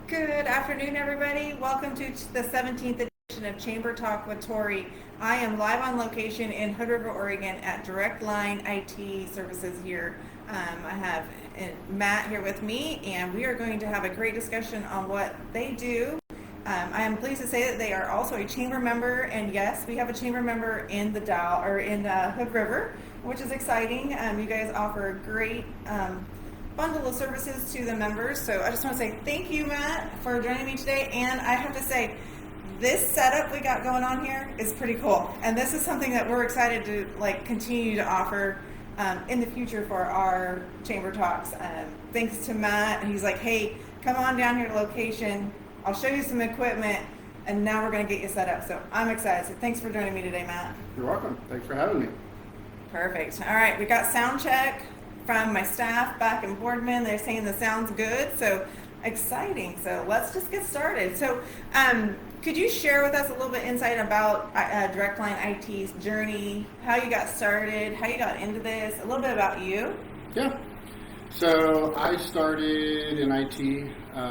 Good afternoon, everybody. Welcome to the 17th edition of Chamber Talk with Torrie. I am live on location in Hood River, Oregon at DirectLine-IT Services here. I have Matt here with me, and we are going to have a great discussion on what they do. I am pleased to say that they are also a chamber member, and yes, we have a chamber member in the Hood River, which is exciting. You guys offer a great bundle of services to the members. So I just want to say thank you, Matt, for joining me today. And I have to say, this setup we got going on here is pretty cool. And this is something that we're excited to continue to offer in the future for our chamber talks. Thanks to Matt. He's like, hey, come on down here to location. I'll show you some equipment. And now we're going to get you set up. So I'm excited. So thanks for joining me today, Matt. You're welcome. Thanks for having me. Perfect. All right. We got sound check from my staff back in Boardman. They're saying the sound's good, so exciting. So let's just get started. So could you share with us a little bit insight about DirectLine IT's journey, how you got started, how you got into this, a little bit about you? Yeah. So I started in IT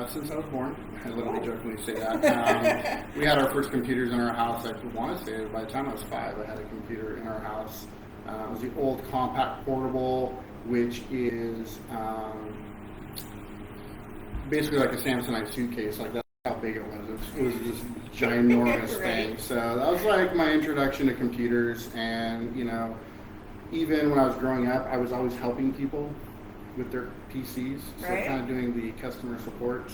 since I was born. I literally jokingly say that. We had our first computers in our house. I want to say by the time I was 5, I had a computer in our house. It was the old compact portable, which is basically like a Samsonite suitcase. Like that's how big it was. It was this ginormous thing. So that was like my introduction to computers. And even when I was growing up, I was always helping people with their PCs. So kind of doing the customer support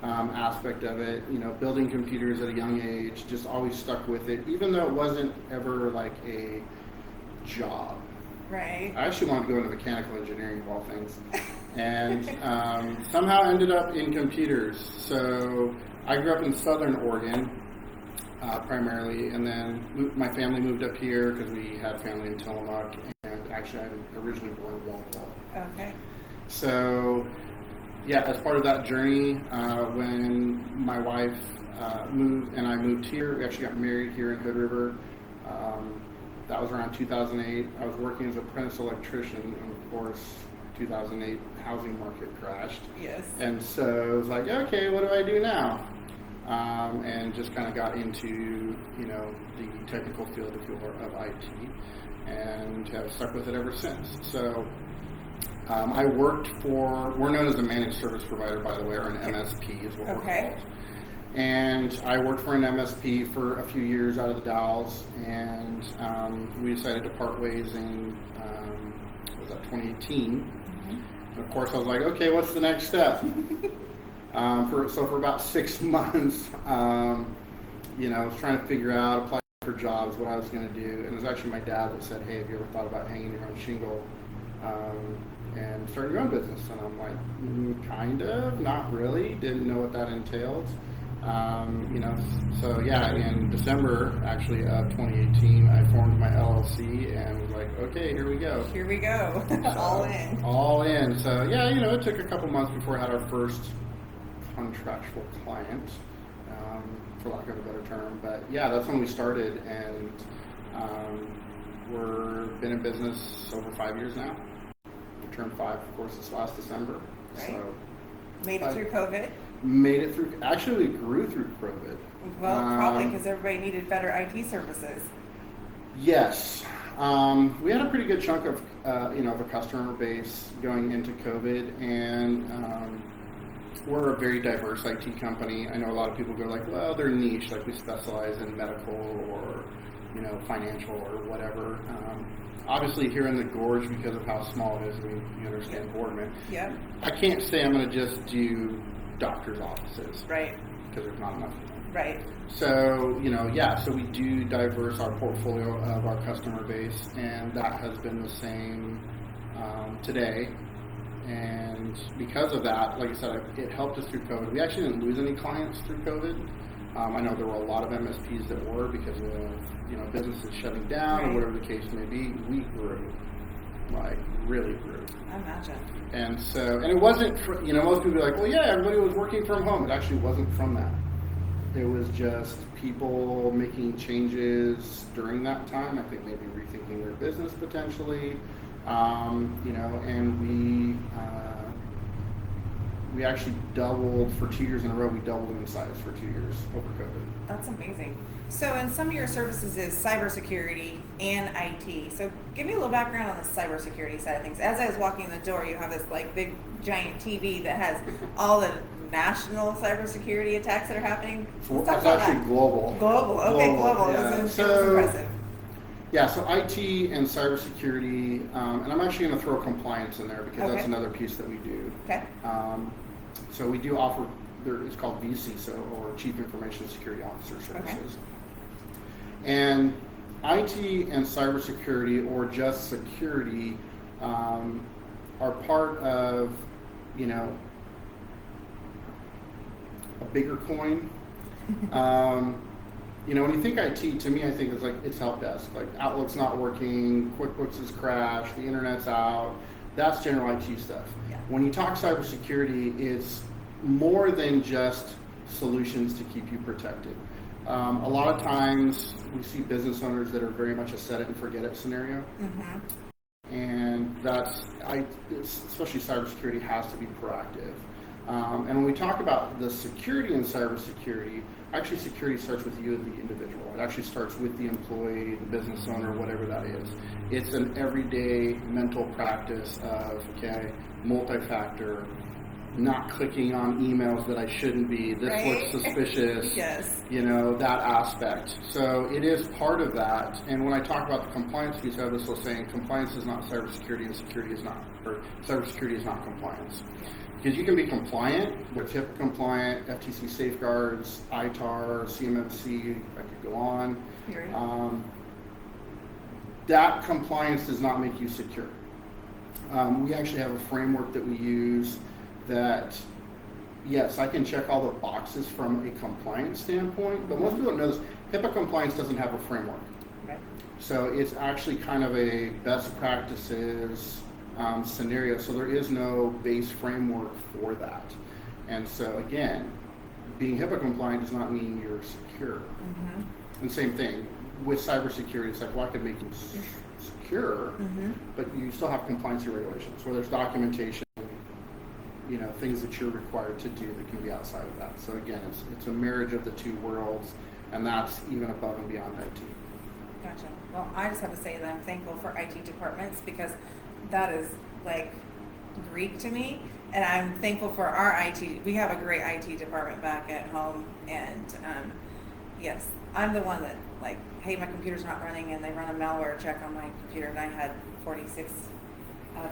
aspect of it. Building computers at a young age. Just always stuck with it, even though it wasn't ever like a job. Right. I actually wanted to go into mechanical engineering of all things, and somehow ended up in computers. So I grew up in Southern Oregon primarily, and then my family moved up here because we had family in Tillamook, and actually I'm originally born in Walpole. Okay. So yeah, as part of that journey, when my wife moved and I moved here, we actually got married here in Hood River. That was around 2008. I was working as an apprentice electrician, and of course, 2008 housing market crashed. Yes. And so I was like, okay, what do I do now? And just kind of got into, the technical field, if you will, of IT, and have stuck with it ever since. So I worked we're known as a managed service provider, by the way, or an MSP is what we're called. And I worked for an MSP for a few years out of the Dalles, and we decided to part ways in, 2018. Mm-hmm. And of course, I was like, okay, what's the next step? For about 6 months, I was trying to figure out, apply for jobs, what I was going to do. And it was actually my dad that said, hey, have you ever thought about hanging your own shingle and starting your own business? And I'm like, kind of, not really, didn't know what that entailed. So yeah, in December actually of 2018, I formed my LLC and was like, okay, here we go. Here we go. All in. All in. So yeah, it took a couple months before I had our first contractual client, for lack of a better term. But yeah, that's when we started, and we've been in business over 5 years now. We turned 5, of course, this last December. Right. So made it through COVID. Made it through. Actually, we grew through COVID. Well, probably because everybody needed better IT services. Yes, we had a pretty good chunk of of a customer base going into COVID, and we're a very diverse IT company. I know a lot of people go like, well, they're niche, like we specialize in medical or financial or whatever. Obviously, here in the Gorge, because of how small it is, you understand Boardman. Yeah. I can't say I'm going to just do doctor's offices. Right. Because there's not enough of them. Right. So, so we do diverse our portfolio of our customer base, and that has been the same today. And because of that, like I said, it helped us through COVID. We actually didn't lose any clients through COVID. I know there were a lot of MSPs that were because of businesses shutting down or whatever the case may be. We grew, really grew. I imagine. And so, and it wasn't, most people are like, well, yeah, everybody was working from home. It actually wasn't from that. It was just people making changes during that time. I think maybe rethinking their business potentially, and we we actually doubled for 2 years in a row. We doubled in size for 2 years over COVID. That's amazing. So, and some of your services is cybersecurity and IT. So, give me a little background on the cybersecurity side of things. As I was walking in the door, you have this like big giant TV that has all the national cybersecurity attacks that are happening. So Let's talk it's about actually that. global. Global. Okay, global. Yeah. It was impressive. Yeah, so IT and cybersecurity, and I'm actually going to throw compliance in there because that's another piece that we do. Okay. So we do offer, it's called VCISO, or Chief Information Security Officer services. Okay. And IT and cybersecurity, or just security, are part of, you know, a bigger coin. You know, when you think IT, to me, I think it's like it's help desk. Like Outlook's not working, QuickBooks has crashed, the internet's out. That's general IT stuff. Yeah. When you talk cybersecurity, it's more than just solutions to keep you protected. A lot of times we see business owners that are very much a set it and forget it scenario. Mm-hmm. And especially cybersecurity has to be proactive. And when we talk about the security in cybersecurity, actually security starts with you, the individual. It actually starts with the employee, the business owner, whatever that is. It's an everyday mental practice of, okay, multi-factor, not clicking on emails that I shouldn't be, this looks suspicious, Yes. You know, that aspect. So it is part of that. And when I talk about the compliance piece, I have this little saying, compliance is not cybersecurity and security is not, or cybersecurity is not compliance. Because you can be compliant, with HIPAA compliant, FTC safeguards, ITAR, CMMC, I could go on. That compliance does not make you secure. We actually have a framework that we use that, yes, I can check all the boxes from a compliance standpoint, but most people don't know this. HIPAA compliance doesn't have a framework. Okay. So it's actually kind of a best practices scenario. So there is no base framework for that. And so again, being HIPAA compliant does not mean you're secure. Mm-hmm. And same thing with cybersecurity. It's like, well, I could make you secure, but you still have compliance regulations, where there's documentation, you know, things that you're required to do that can be outside of that. So again, it's a marriage of the two worlds, and that's even above and beyond IT. Gotcha. Well, I just have to say that I'm thankful for IT departments, because that is like Greek to me, and I'm thankful for our IT. We have a great IT department back at home, and yes, I'm the one that, like, hey, my computer's not running, and they run a malware check on my computer, and I had 46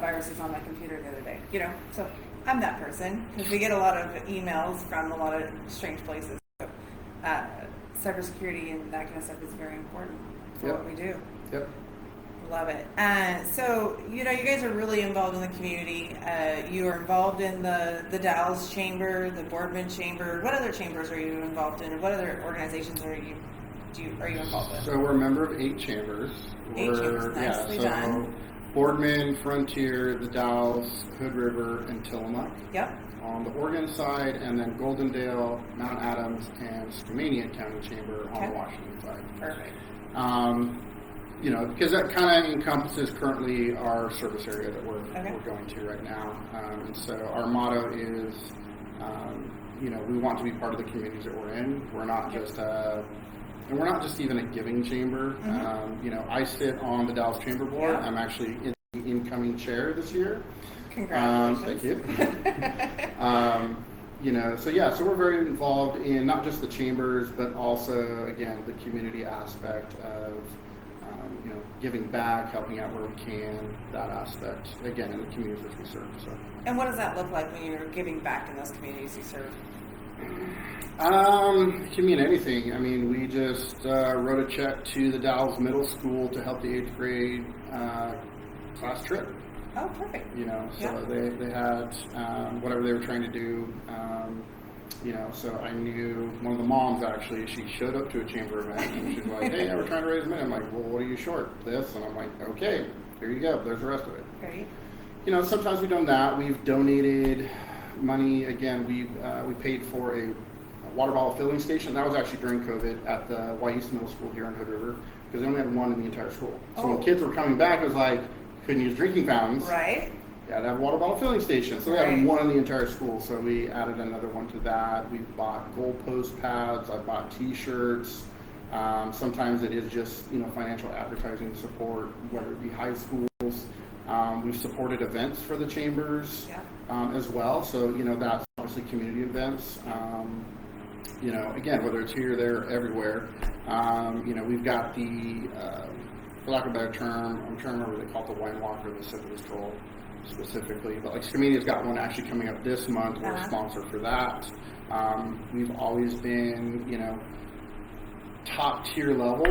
viruses on my computer the other day, you know, so I'm that person, because we get a lot of emails from a lot of strange places. So cybersecurity and that kind of stuff is very important for what we do. Yep. Love it. So, you know, you guys are really involved in the community. You are involved in the Dalles Chamber, the Boardman Chamber. What other chambers are you involved in? What other organizations are you involved with? So we're a member of 8 chambers. 8 chambers, nicely done. Boardman, Frontier, the Dalles, Hood River, and Tillamook. Yep. On the Oregon side, and then Goldendale, Mount Adams, and Skamania County Chamber on the Washington side. Perfect. You know, because that kind of encompasses currently our service area that we're going to right now. And so our motto is, you know, we want to be part of the communities that we're in. We're not just, and we're not just even a giving chamber. You know, I sit on the Dalles Chamber Board. I'm actually in the incoming chair this year. Congratulations. Thank you. You know, so yeah, so we're very involved in not just the chambers, but also, again, the community aspect of, you know, giving back, helping out where we can, that aspect, again, in the communities which we serve. So. And what does that look like when you're giving back in those communities you serve? It can mean anything. I mean, we just wrote a check to the Dalles Middle School to help the 8th grade class trip. Oh, perfect. You know, so they had whatever they were trying to do. You know, so I knew one of the moms, actually, she showed up to a chamber event, and she's like, hey, we're trying to raise money. I'm like, well, what are you short? This? And I'm like, okay, here you go. There's the rest of it. Great. You know, sometimes we've done that. We've donated money. Again, we paid for a water bottle filling station. That was actually during COVID at the Waihes Middle School here in Hood River, because they only had one in the entire school. So when kids were coming back, it was like, couldn't use drinking fountains. Right. Yeah, to have a water bottle filling station. So we Right. had one in the entire school, so we added another one to that. We bought goalpost pads. I bought T-shirts. Sometimes it is just financial advertising support, whether it be high schools. We've supported events for the chambers as well. So that's obviously community events. Again, whether it's here, there, everywhere. We've got the, for lack of a better term, I'm trying to remember what they call it, the wine walk or the sip and stroll specifically. But like Scaminia's got one actually coming up this month. We're a sponsor for that. We've always been, top tier level,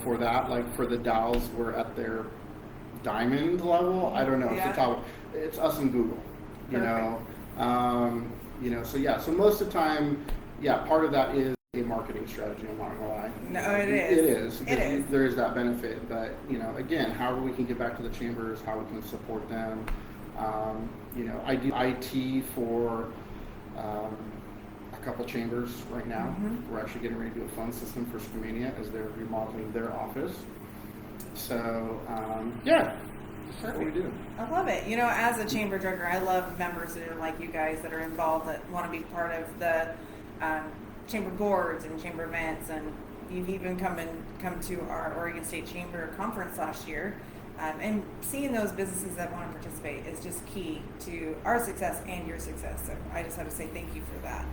for that. Like for the Dows, we're at their diamond level. I don't know. It's the top. It's us and Google. So most of the time, part of that is a marketing strategy. I'm not gonna lie. No, it is. It is. It is. There is that benefit, but again, however we can get back to the chambers, how we can support them. I do IT for a couple chambers right now. Mm-hmm. We're actually getting ready to do a phone system for Scaminia as they're remodeling their office. So that's what we do. I love it. As a chamber director, I love members that are like you guys that are involved, that want to be part of the chamber boards and chamber events. And you've even come to our Oregon State Chamber conference last year. And seeing those businesses that want to participate is just key to our success and your success. So I just have to say thank you for that.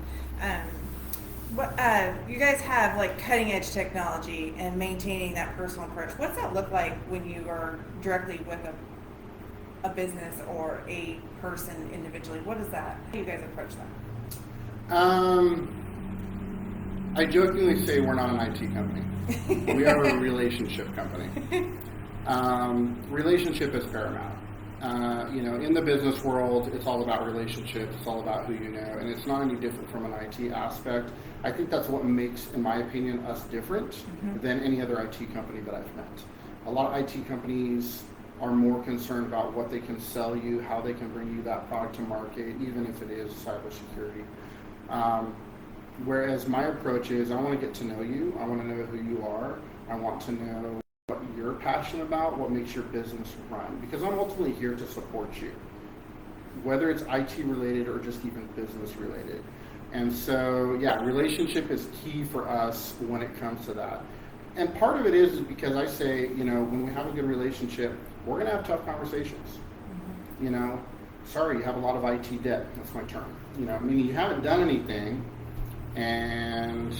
You guys have like cutting edge technology and maintaining that personal approach. What's that look like when you are directly with a business or a person individually? What is that? How do you guys approach that? I jokingly say we're not an IT company. We are a relationship company. Relationship is paramount. In the business world, it's all about relationships. It's all about who you know, and it's not any different from an IT aspect. I think that's what makes, in my opinion, us different than any other IT company that I've met. A lot of IT companies are more concerned about what they can sell you, how they can bring you that product to market, even if it is cybersecurity. Whereas my approach is, I want to get to know you. I want to know who you are. I want to know what you're passionate about, what makes your business run, because I'm ultimately here to support you, whether it's IT related or just even business related. And so, relationship is key for us when it comes to that. And part of it is because I say, when we have a good relationship, we're going to have tough conversations. Sorry, you have a lot of IT debt. That's my term. Meaning you haven't done anything, and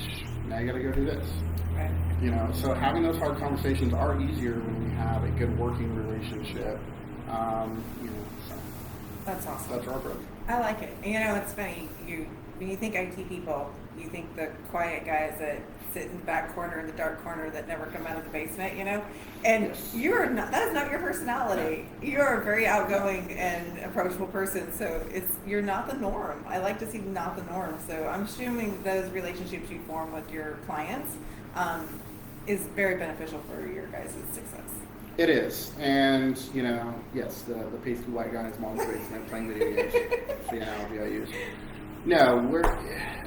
now you got to go do this. Right. So having those hard conversations are easier when we have a good working relationship. So That's awesome. that's our approach. I like it. It's funny. When you think IT people, you think the quiet guys that sit in the back corner, in the dark corner, that never come out of the basement. And Yes. you're not. That is not your personality. You're a very outgoing and approachable person. So you're not the norm. I like to see not the norm. So I'm assuming those relationships you form with your clients is very beneficial for your guys' success. It is, and yes, the pasty white guy in his mom's basement playing video games. That's the analogy I use. No,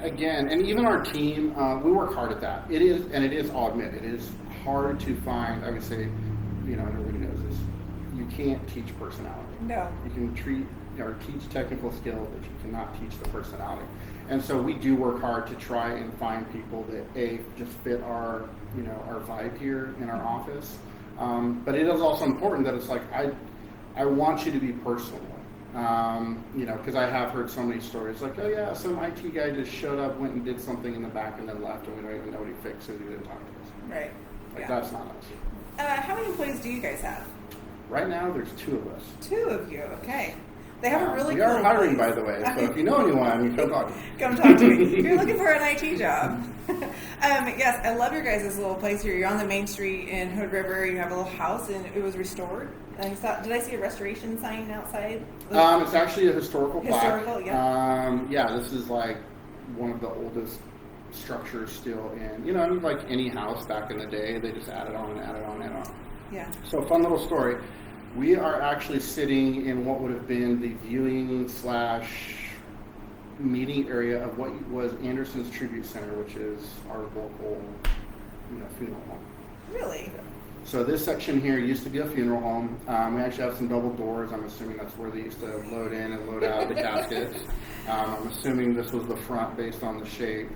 and even our team, we work hard at that. It is, I'll admit, it is hard to find. I would say, and everybody knows this. You can't teach personality. No. You can teach technical skill, but you cannot teach the personality. And so we do work hard to try and find people that just fit our vibe here in our office. But it is also important that it's like I want you to be personal. Because I have heard so many stories like, oh yeah, some IT guy just showed up, went and did something in the back, and then left, and we don't even know what he fixed because he didn't talk to us. Right. That's not us. How many employees do you guys have? Right now, there's 2 of us. 2 of you. Okay. They have a really we cool are hiring, place. by the way, so if you know anyone, come talk to me. Come talk to me. If you're looking for an IT job. Yes, I love your guys' little place here. You're on the main street in Hood River. You have a little house, and it was restored. Did I see a restoration sign outside? It's actually a historical plaque. Historical, yeah. This is like one of the oldest structures still in, like any house back in the day, they just added on and added on and on. Yeah. So fun little story. We are actually sitting in what would have been the viewing / meeting area of what was Anderson's Tribute Center, which is our local, funeral home. Really? So this section here used to be a funeral home. We actually have some double doors. I'm assuming that's where they used to load in and load out the caskets. I'm assuming this was the front based on the shape.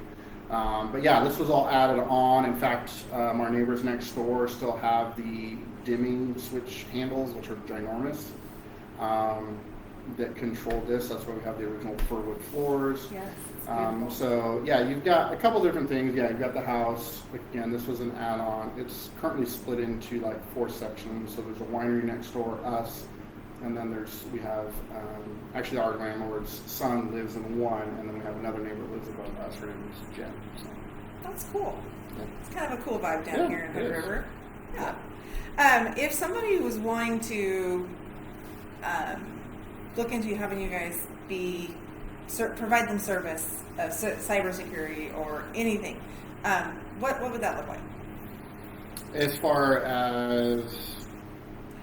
But yeah, this was all added on. In fact, our neighbors next door still have the dimming switch handles, which are ginormous, that control this. That's why we have the original fir wood floors. Yes. So yeah, you've got a couple different things. Yeah, you've got the house. Again, this was an add-on. It's currently split into like 4 sections. So there's a winery next door, us, and then we have actually our landlord's son lives in one, and then we have another neighbor that lives above us. Her name is Jen. So. That's cool. Yeah. It's kind of a cool vibe down here in Hood it is. River. Yeah. If somebody was wanting to look into having you guys provide them service of cybersecurity or anything, what would that look like? As far as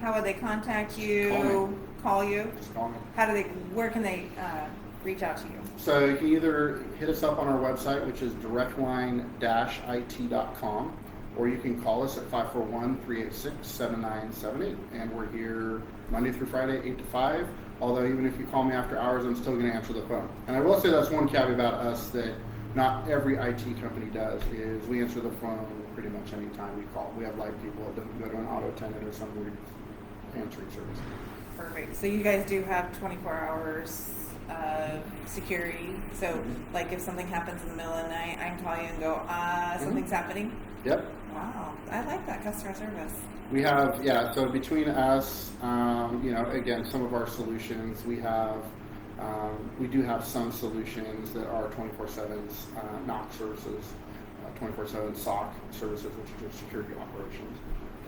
How would they contact you? Call you? just call me. Where can they reach out to you? So you can either hit us up on our website, which is DirectLine-IT.com, or you can call us at 541-386-7978, and we're here Monday through Friday, 8 to 5. Although even if you call me after hours, I'm still going to answer the phone. And I will say that's one caveat about us that not every IT company does, is we answer the phone pretty much any time we call. We have live people that don't go to an auto attendant or some weird answering service. Perfect. So you guys do have 24 hours of security. So like if something happens in the middle of the night, I can call you and go, something's happening. Yep. Wow. I like that customer service. We have, so between us, again, some of our solutions, we do have some solutions that are 24/7 NOC services, 24/7 SOC services, which are security operations.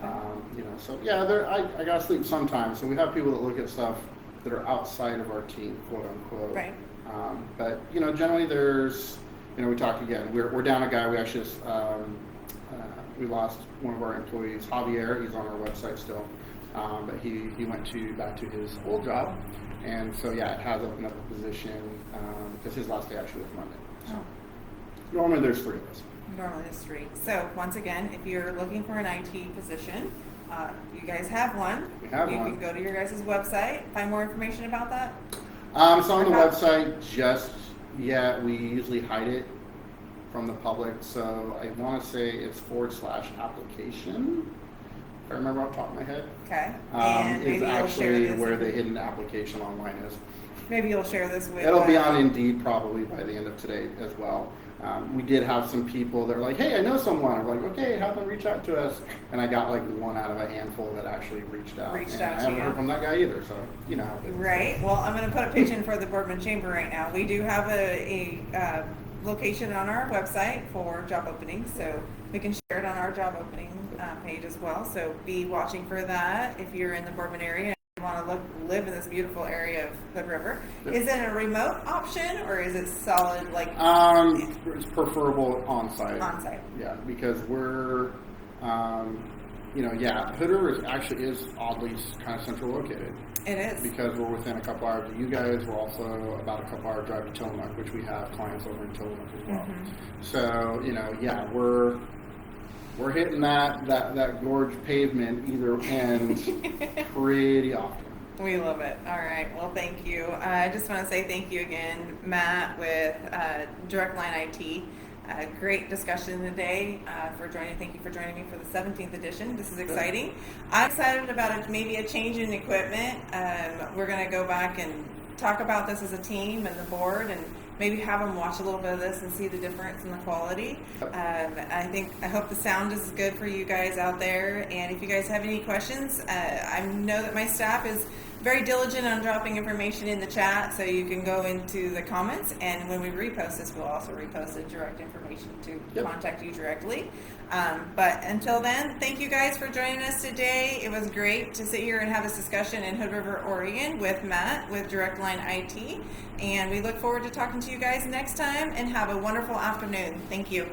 I gotta sleep sometimes. So we have people that look at stuff that are outside of our team, quote unquote. Right. But generally there's, we talked again, we're down a guy. We actually just, we lost one of our employees, Javier. He's on our website still, but he went back to his old job, and so it has opened up a position because his last day actually was Monday. So normally there's 3 of us. Normally there's 3. So once again, if you're looking for an IT position, you guys have one. We have you one. You can go to your guys' website, find more information about that. It's on the website just yet. We usually hide it from the public, so I want to say it's /application. If I remember off the top of my head. Okay. And is maybe you'll share actually this where the hidden application online is. Maybe you'll share this with. It'll be on Indeed probably by the end of today as well. We did have some people that were like, "Hey, I know someone." I'm like, "Okay, have them reach out to us." And I got like 1 out of a handful that actually reached out. I I haven't heard from that guy either, so Right. Well, I'm going to put a pitch in for the Boardman Chamber right now. We do have a location on our website for job openings, so we can share it on our job opening page as well. So be watching for that if you're in the Boardman area and want to live in this beautiful area of Hood River. Yep. Is it a remote option or is it solid it's preferable on-site. on-site? Yeah, because we're, Hood River actually is oddly kind of central located. It is. Because we're within a couple hours of you guys. We're also about a couple hour drive to Tillamook, which we have clients over in Tillamook as well. Mm-hmm. So, we're hitting that gorge pavement either end pretty often. We love it. All right. Well, thank you. I just want to say thank you again, Matt, with DirectLine-IT. Great discussion today for joining. Thank you for joining me for the 17th edition. This is exciting. I'm excited about maybe a change in equipment. We're going to go back and talk about this as a team and the board, and maybe have them watch a little bit of this and see the difference in the quality. I hope the sound is good for you guys out there. And if you guys have any questions, I know that my staff is very diligent on dropping information in the chat, so you can go into the comments, and when we repost this, we'll also repost the direct information to contact you directly. But until then, thank you guys for joining us today. It was great to sit here and have this discussion in Hood River, Oregon with Matt with DirectLine-IT, and we look forward to talking to you guys next time, and have a wonderful afternoon. Thank you.